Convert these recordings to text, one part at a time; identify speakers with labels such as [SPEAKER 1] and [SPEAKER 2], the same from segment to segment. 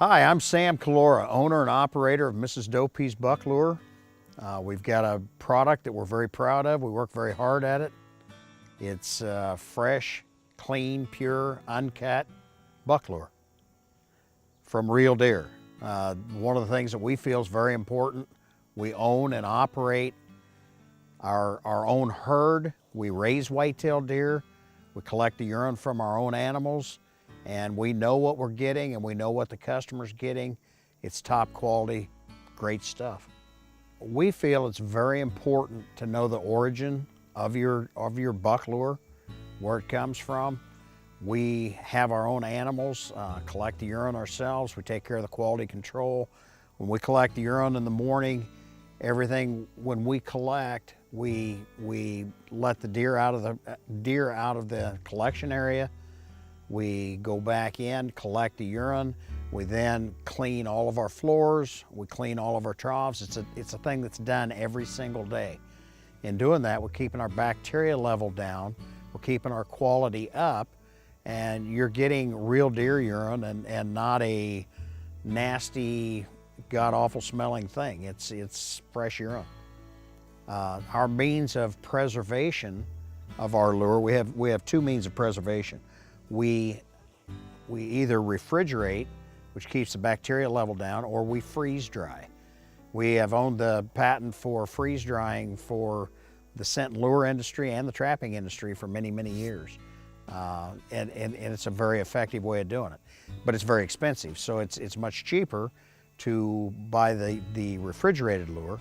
[SPEAKER 1] Hi, I'm Sam Calora, owner and operator of Mrs. Dopey's Buck Lure. We've got a product that we're very proud of. We work very hard at it. It's fresh, clean, pure, uncut buck lure from real deer. One of the things that we feel is very important, we own and operate our own herd. We raise white-tailed deer. We collect the urine from our own animals, and we know what we're getting and we know what the customer's getting. It's top quality, great stuff. We feel it's very important to know the origin of your buck lure, where it comes from. We have our own animals, collect the urine ourselves. We take care of the quality control. When we collect the urine in the morning, when we collect, we let the deer out of the collection area. We go back in, collect the urine. We then clean all of our floors. We clean all of our troughs. It's a thing that's done every single day. In doing that, we're keeping our bacteria level down. We're keeping our quality up, and you're getting real deer urine and not a nasty, god-awful smelling thing. It's fresh urine. Our means of preservation of our lure, we have two means of preservation. We either refrigerate, which keeps the bacteria level down, or we freeze dry. We have owned the patent for freeze drying for the scent and lure industry and the trapping industry for many, many years. And it's a very effective way of doing it. But it's very expensive, so it's much cheaper to buy the refrigerated lure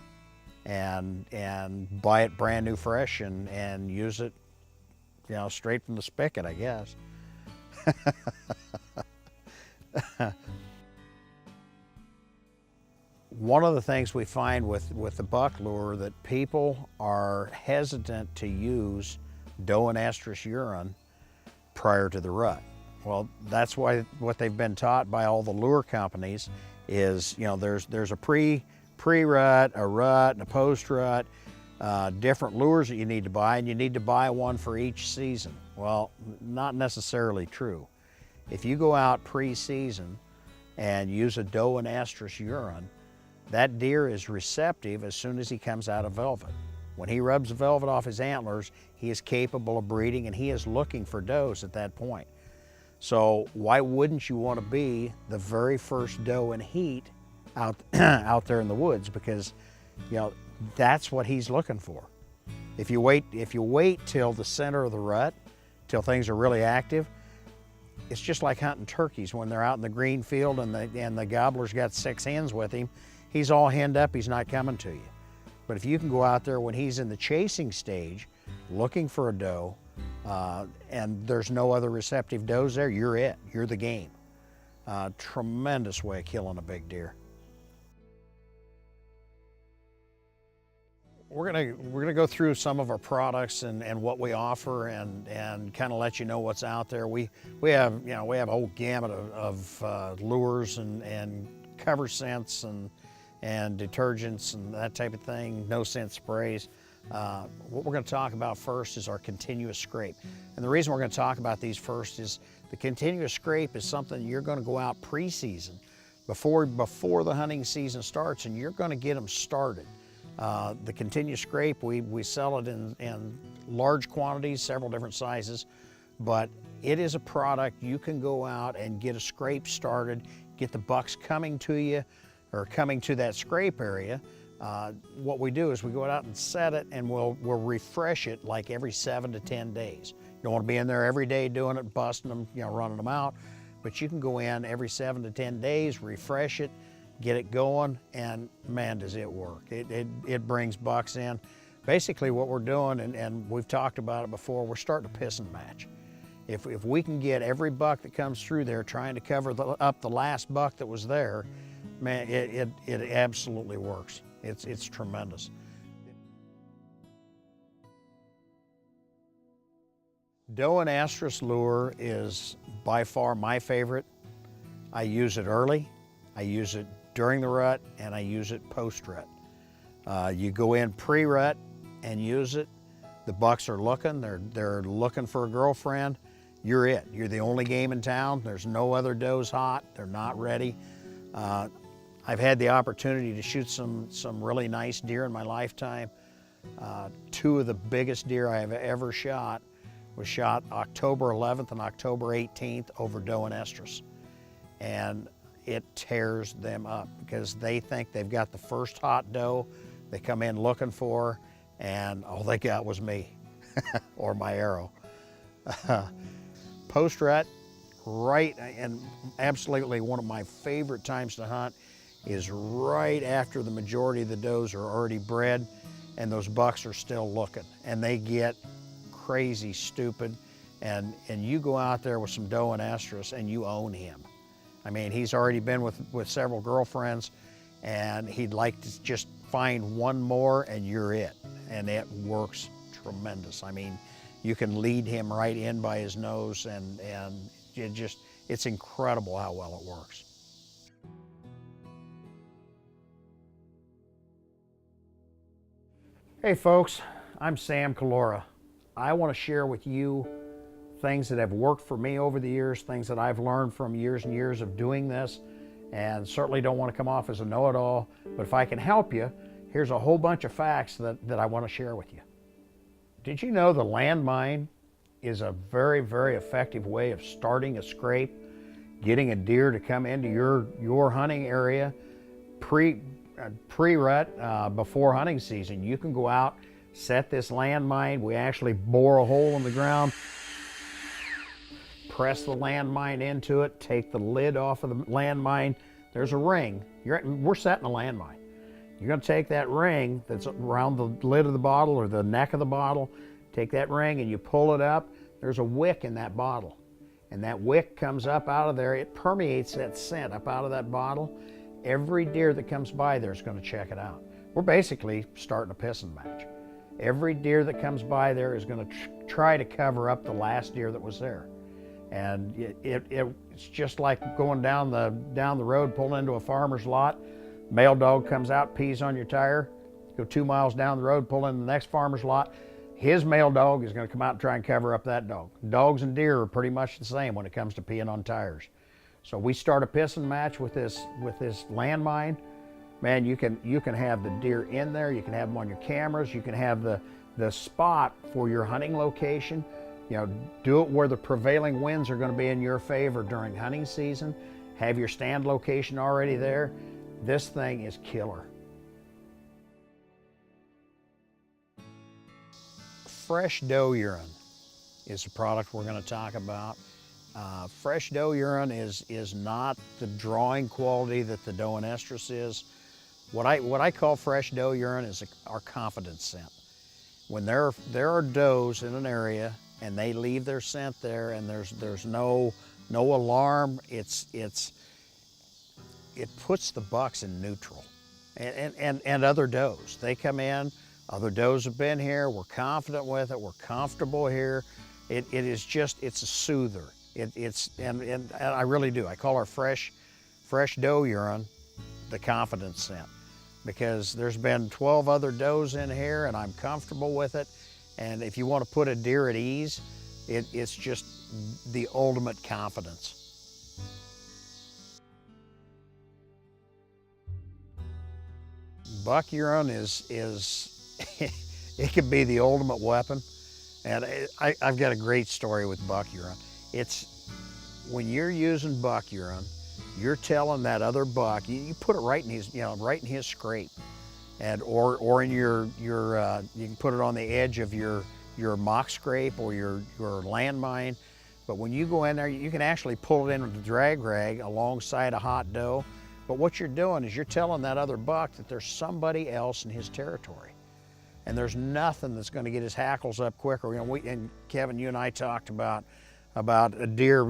[SPEAKER 1] and buy it brand new fresh and use it, straight from the spigot, I guess. One of the things we find with the buck lure that people are hesitant to use doe and estrus urine prior to the rut. Well, that's why what they've been taught by all the lure companies is, there's a pre-rut, a rut, and a post-rut, different lures that you need to buy, and you need to buy one for each season. Well, not necessarily true. If you go out pre-season and use a doe and estrus urine, that deer is receptive as soon as he comes out of velvet. When he rubs the velvet off his antlers, he is capable of breeding and he is looking for does at that point. So why wouldn't you want to be the very first doe in heat out there in the woods? Because that's what he's looking for. If you wait till the center of the rut, till things are really active, it's just like hunting turkeys when they're out in the green field and the gobbler's got 6 hens with him. He's all henned up, he's not coming to you. But if you can go out there when he's in the chasing stage, looking for a doe, and there's no other receptive does there, you're it, you're the game. Tremendous way of killing a big deer. We're gonna go through some of our products and what we offer and kind of let you know what's out there. We have a whole gamut of lures and cover scents and detergents and that type of thing, no scent sprays. What we're going to talk about first is our continuous scrape. And the reason we're going to talk about these first is the continuous scrape is something you're going to go out pre-season, before the hunting season starts, and you're going to get them started. The continuous scrape, we sell it in large quantities, several different sizes, but it is a product you can go out and get a scrape started, get the bucks coming to you, or coming to that scrape area. What we do is we go out and set it, and we'll refresh it like every 7 to 10 days. You don't want to be in there every day doing it, busting them, running them out, but you can go in every 7 to 10 days, refresh it, get it going, and man, does it work. It brings bucks in. Basically what we're doing, and we've talked about it before, we're starting to piss and match. If we can get every buck that comes through there trying to cover up the last buck that was there, man, it absolutely works. It's tremendous. Doe and estrus lure is by far my favorite. I use it early, I use it during the rut, and I use it post-rut. You go in pre-rut and use it. The bucks are looking, they're looking for a girlfriend. You're it. You're the only game in town. There's no other does hot. They're not ready. I've had the opportunity to shoot some really nice deer in my lifetime. Two of the biggest deer I have ever shot was shot October 11th and October 18th over doe and estrus. And it tears them up because they think they've got the first hot doe they come in looking for, and all they got was me or my arrow. Post-rut, right, and absolutely one of my favorite times to hunt is right after the majority of the does are already bred and those bucks are still looking, and they get crazy stupid, and you go out there with some doe and estrus and you own him. I mean, he's already been with several girlfriends, and he'd like to just find one more and you're it, and it works tremendous. I mean, you can lead him right in by his nose, and it's incredible how well it works. Hey folks, I'm Sam Calora. I want to share with you things that have worked for me over the years, things that I've learned from years and years of doing this, and certainly don't want to come off as a know-it-all, but if I can help you, here's a whole bunch of facts that I want to share with you. Did you know the landmine is a very, very effective way of starting a scrape, getting a deer to come into your hunting area pre-rut, before hunting season? You can go out, set this landmine. We actually bore a hole in the ground, press the landmine into it, take the lid off of the landmine. There's a ring. We're setting a landmine. You're going to take that ring that's around the lid of the bottle or the neck of the bottle, take that ring and you pull it up. There's a wick in that bottle, and that wick comes up out of there. It permeates that scent up out of that bottle. Every deer that comes by there is going to check it out. We're basically starting a pissing match. Every deer that comes by there is going to try to cover up the last deer that was there. And it's just like going down the road, pulling into a farmer's lot. Male dog comes out, pees on your tire. Go 2 miles down the road, pull into the next farmer's lot. His male dog is going to come out and try and cover up that dog. Dogs and deer are pretty much the same when it comes to peeing on tires. So we start a pissing match with this landmine. Man, you can have the deer in there. You can have them on your cameras. You can have the spot for your hunting location. You know, do it where the prevailing winds are going to be in your favor during hunting season. Have your stand location already there. This thing is killer. Fresh doe urine is the product we're going to talk about. Fresh doe urine is not the drawing quality that the doe and estrus is. What I call fresh doe urine is our confidence scent. When there are does in an area and they leave their scent there, and there's no alarm, it puts the bucks in neutral, and other does. They come in, other does have been here, we're confident with it, we're comfortable here. It's a soother. And I really do. I call our fresh doe urine the confidence scent, because there's been 12 other does in here and I'm comfortable with it. And if you want to put a deer at ease, it's just the ultimate confidence. Buck urine is it could be the ultimate weapon. And I've got a great story with buck urine. It's when you're using buck urine, you're telling that other buck, you put it right in his scrape, and or in your you can put it on the edge of your mock scrape or your landmine. But when you go in there, you can actually pull it in with the drag rag alongside a hot doe. But what you're doing is you're telling that other buck that there's somebody else in his territory. And there's nothing that's going to get his hackles up quicker. You know, and Kevin, you and I talked about a deer,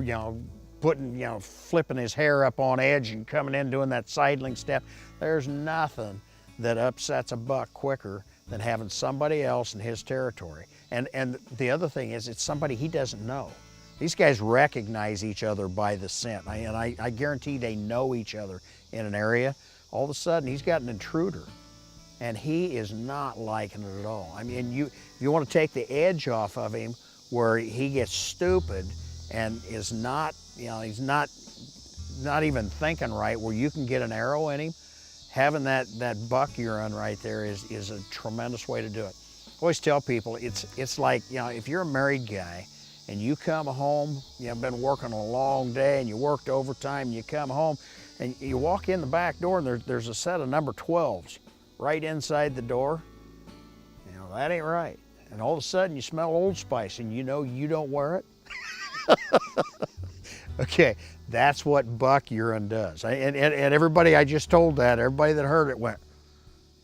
[SPEAKER 1] flipping his hair up on edge and coming in doing that sidling step. There's nothing that upsets a buck quicker than having somebody else in his territory. And the other thing is, it's somebody he doesn't know. These guys recognize each other by the scent, and I guarantee they know each other in an area. All of a sudden, he's got an intruder. And he is not liking it at all. I mean, you want to take the edge off of him where he gets stupid and is not, he's not not even thinking right, where you can get an arrow in him, having that buck urine right there is a tremendous way to do it. I always tell people it's like, you know, if you're a married guy and you come home, you know, been working a long day and you worked overtime, and you come home and you walk in the back door and there's a set of number 12s right inside the door, you know, that ain't right. And all of a sudden you smell Old Spice and you know you don't wear it. Okay, that's what buck urine does. And everybody I just told that, everybody that heard it went,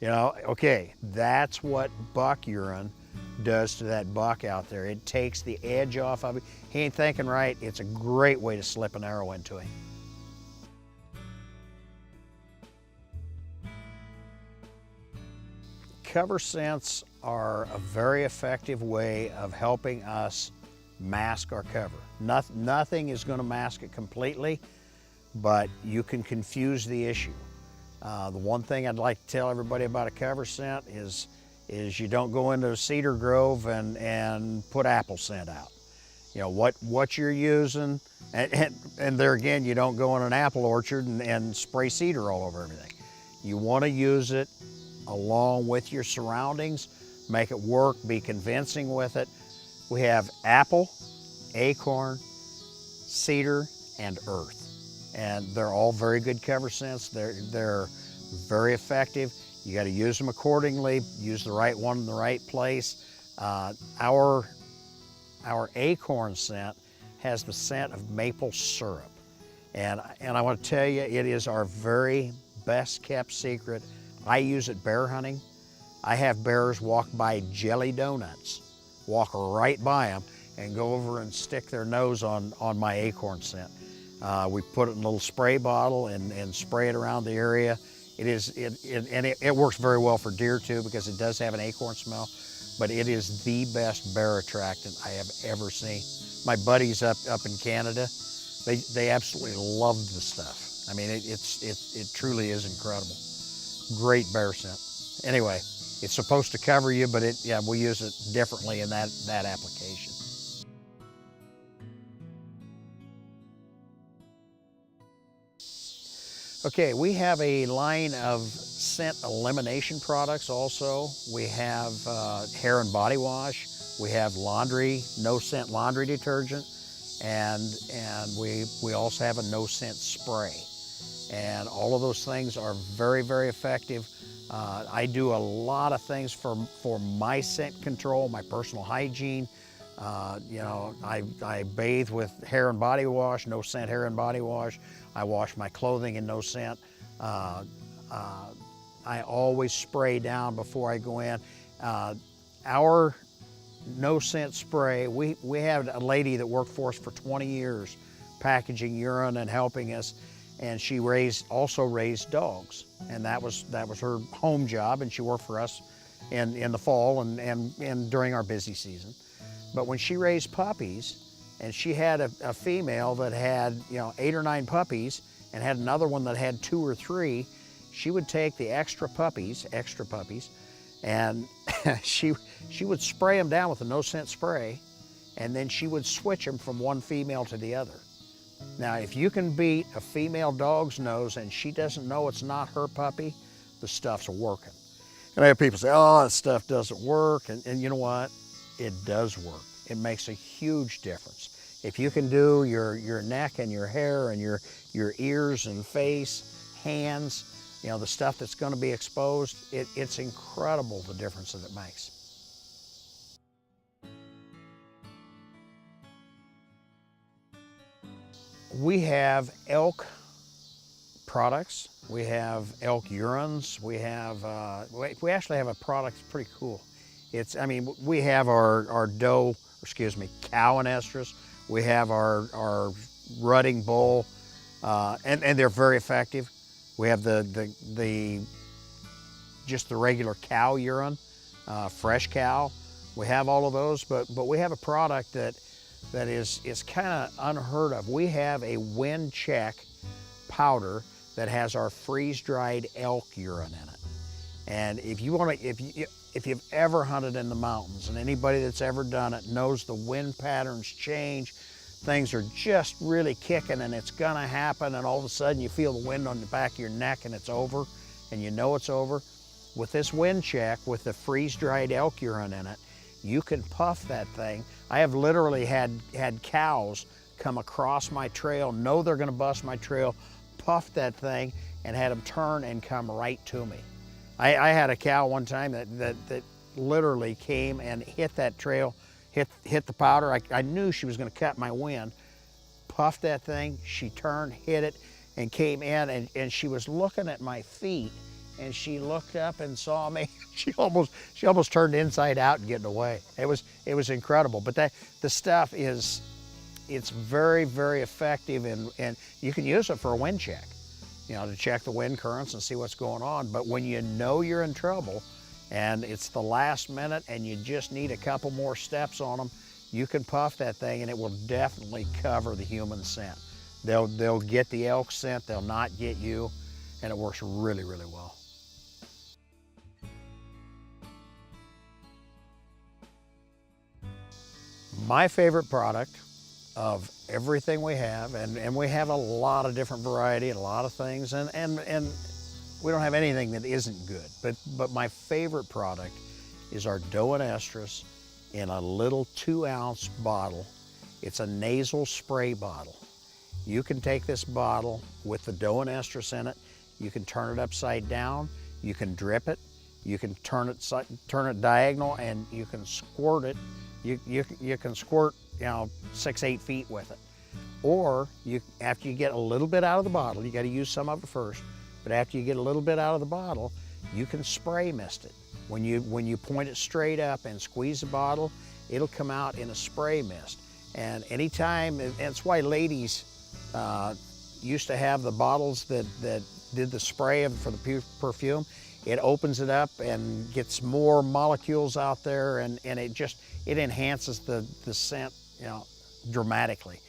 [SPEAKER 1] you know, okay, that's what buck urine does to that buck out there. It takes the edge off of it. He ain't thinking right. It's a great way to slip an arrow into him. Cover scents are a very effective way of helping us mask our cover. Nothing is going to mask it completely, but you can confuse the issue. The one thing I'd like to tell everybody about a cover scent is you don't go into a cedar grove and put apple scent out. You know, what you're using, and there again, you don't go in an apple orchard and spray cedar all over everything. You want to use it along with your surroundings, make it work, be convincing with it. We have apple, acorn, cedar, and earth. And they're all very good cover scents. They're very effective. You got to use them accordingly, use the right one in the right place. Our acorn scent has the scent of maple syrup. And I want to tell you, it is our very best kept secret. I use it bear hunting. I have bears walk by jelly donuts, walk right by them, and go over and stick their nose on my acorn scent. We put it in a little spray bottle and spray it around the area. It works very well for deer too, because it does have an acorn smell, but it is the best bear attractant I have ever seen. My buddies up in Canada, they absolutely love the stuff. I mean, it truly is incredible. Great bear scent. Anyway, it's supposed to cover you, but we use it differently in that application. Okay, we have a line of scent elimination products also. We have hair and body wash. We have laundry, no scent laundry detergent, and we also have a no scent spray. And all of those things are very, very effective. I do a lot of things for my scent control, my personal hygiene. You know, I bathe with hair and body wash, no scent hair and body wash. I wash my clothing in no scent. I always spray down before I go in. Our no scent spray, we had a lady that worked for us for 20 years packaging urine and helping us, and she also raised dogs, and that was her home job, and she worked for us in the fall and during our busy season. But when she raised puppies, and she had a female that had, you know, 8 or 9 puppies and had another one that had 2 or 3, she would take the extra puppies, and she would spray them down with a no scent spray, and then she would switch them from one female to the other. Now, if you can beat a female dog's nose and she doesn't know it's not her puppy, the stuff's working. And I have people say, oh, that stuff doesn't work, and you know what? It does work. It makes a huge difference. If you can do your neck and your hair and your ears and face, hands, you know, the stuff that's going to be exposed, it's incredible the difference that it makes. We have elk products. We have elk urines. We actually have a product that's pretty cool. We have our cow and estrus. We have our rutting bull, and they're very effective. We have just the regular cow urine, fresh cow. We have all of those, but we have a product that is kind of unheard of. We have a wind check powder that has our freeze-dried elk urine in it. And if you've ever hunted in the mountains, and anybody that's ever done it knows the wind patterns change, things are just really kicking and it's gonna happen, and all of a sudden you feel the wind on the back of your neck and it's over, and you know it's over. With this wind check, with the freeze-dried elk urine in it, you can puff that thing. I have literally had cows come across my trail, know they're gonna bust my trail, puff that thing, and had them turn and come right to me. I had a cow one time that literally came and hit that trail, hit the powder. I knew she was gonna cut my wind, puffed that thing, she turned, hit it, and came in, and she was looking at my feet, and she looked up and saw me. She almost turned inside out and getting away. It was incredible. But the stuff it's very, very effective, and you can use it for a wind check, you know, to check the wind currents and see what's going on. But when you know you're in trouble and it's the last minute and you just need a couple more steps on them, you can puff that thing and it will definitely cover the human scent. They'll get the elk scent, they'll not get you, and it works really, really well. My favorite product of everything we have, and we have a lot of different variety and a lot of things, and we don't have anything that isn't good, but my favorite product is our Doe and Estrus in a little 2-ounce bottle. It's a nasal spray bottle. You can take this bottle with the Doe and Estrus in it, you can turn it upside down, you can drip it, you can turn it diagonal, and you can squirt it. You can squirt, you know, 6-8 feet with it. Or after you get a little bit out of the bottle, you got to use some of it first, but after you get a little bit out of the bottle, you can spray mist it. When you point it straight up and squeeze the bottle, it'll come out in a spray mist. And anytime, and it's why ladies used to have the bottles that did the spray for the perfume. It opens it up and gets more molecules out there, and it enhances the scent, you know, dramatically.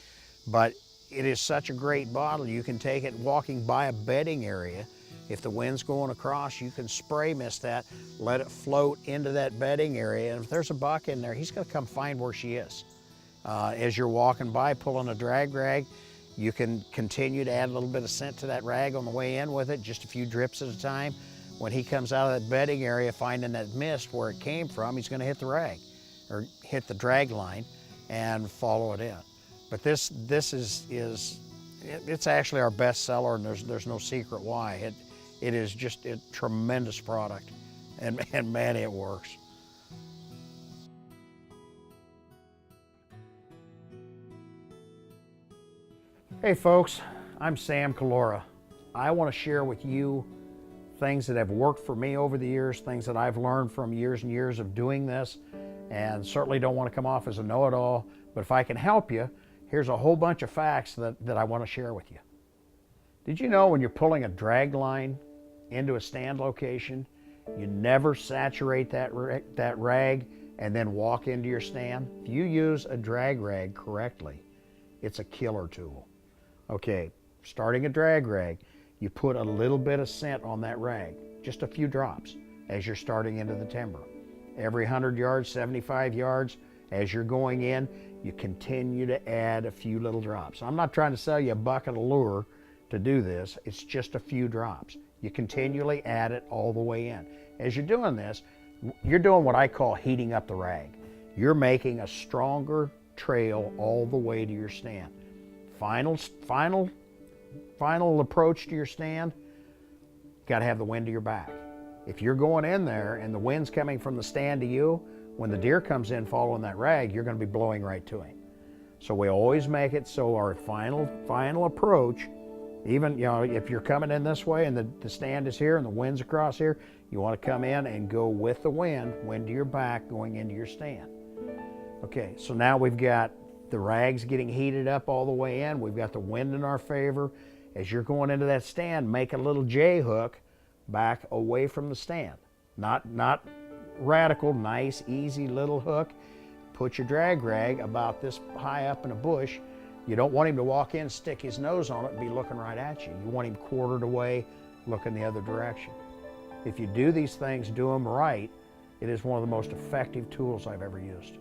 [SPEAKER 1] But it is such a great bottle. You can take it walking by a bedding area. If the wind's going across, you can spray mist that, let it float into that bedding area, and if there's a buck in there, he's gonna come find where she is. As you're walking by pulling a drag rag, you can continue to add a little bit of scent to that rag on the way in with it, just a few drips at a time. When he comes out of that bedding area finding that mist where it came from, he's gonna hit the rag or hit the drag line and follow it in. But this is it's actually our best seller, and there's no secret why. It is just a tremendous product, and man, it works. Hey folks, I'm Sam Calora. I want to share with you things that have worked for me over the years, things that I've learned from years and years of doing this, and certainly don't want to come off as a know-it-all, but if I can help you, here's a whole bunch of facts that I want to share with you. Did you know when you're pulling a drag line into a stand location, you never saturate that rag and then walk into your stand? If you use a drag rag correctly, it's a killer tool. Okay, starting a drag rag, you put a little bit of scent on that rag, just a few drops as you're starting into the timber. Every 100 yards, 75 yards, as you're going in, you continue to add a few little drops. I'm not trying to sell you a bucket of lure to do this, it's just a few drops. You continually add it all the way in. As you're doing this, you're doing what I call heating up the rag. You're making a stronger trail all the way to your stand. Final approach to your stand, you gotta have the wind to your back. If you're going in there and the wind's coming from the stand to you, when the deer comes in following that rag, you're gonna be blowing right to him. So we always make it so our final approach, even, you know, if you're coming in this way and the stand is here and the wind's across here, you wanna come in and go with the wind to your back going into your stand. Okay, so now we've got the rags getting heated up all the way in. We've got the wind in our favor. As you're going into that stand, make a little J hook back away from the stand. Not radical, nice, easy little hook. Put your drag rag about this high up in a bush. You don't want him to walk in, stick his nose on it, and be looking right at you. You want him quartered away, looking the other direction. If you do these things, do them right, it is one of the most effective tools I've ever used.